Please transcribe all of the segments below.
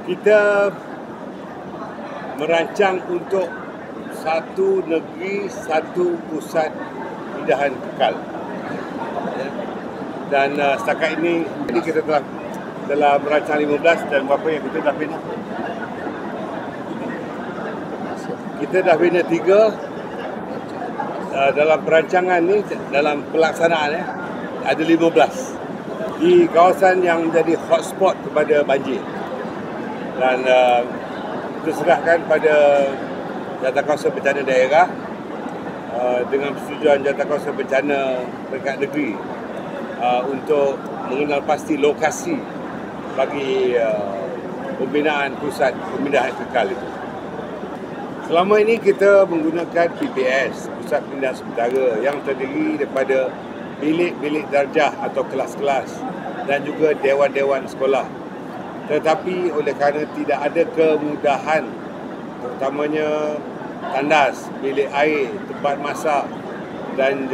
Kita merancang untuk satu negeri, satu pusat pindahan kekal. Dan setakat ini kita telah merancang 15 dan berapa yang kita dah bina? Kita dah bina 3 dalam perancangan ni, dalam pelaksanaan ada 15 di kawasan yang menjadi hotspot kepada banjir. Dan kita serahkan pada Jawatankuasa Bencana Daerah dengan persetujuan Jawatankuasa Bencana Peringkat Negeri untuk mengenal pasti lokasi bagi pembinaan pusat pemindahan kekal itu. Selama ini kita menggunakan PPS, Pusat Pemindahan Sementara, yang terdiri daripada bilik-bilik darjah atau kelas-kelas dan juga dewan-dewan sekolah. Tetapi oleh kerana tidak ada kemudahan, terutamanya tandas, bilik air, tempat masak dan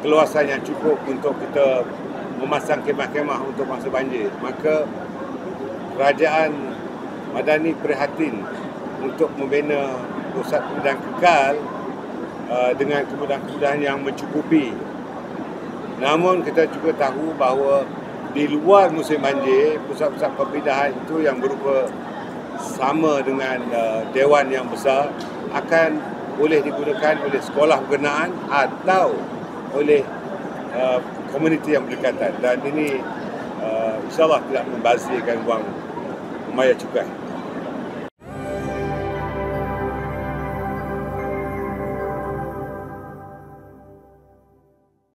keluasan yang cukup untuk kita memasang kemah-kemah untuk masa banjir, maka Kerajaan Madani prihatin untuk membina pusat pemindahan kekal dengan kemudahan-kemudahan yang mencukupi. Namun kita juga tahu bahawa di luar musim banjir, pusat-pusat pemindahan itu yang berupa sama dengan dewan yang besar akan boleh digunakan oleh sekolah berkenaan atau oleh komuniti yang berdekatan, dan ini insyaAllah tidak membazirkan wang membayar cukai.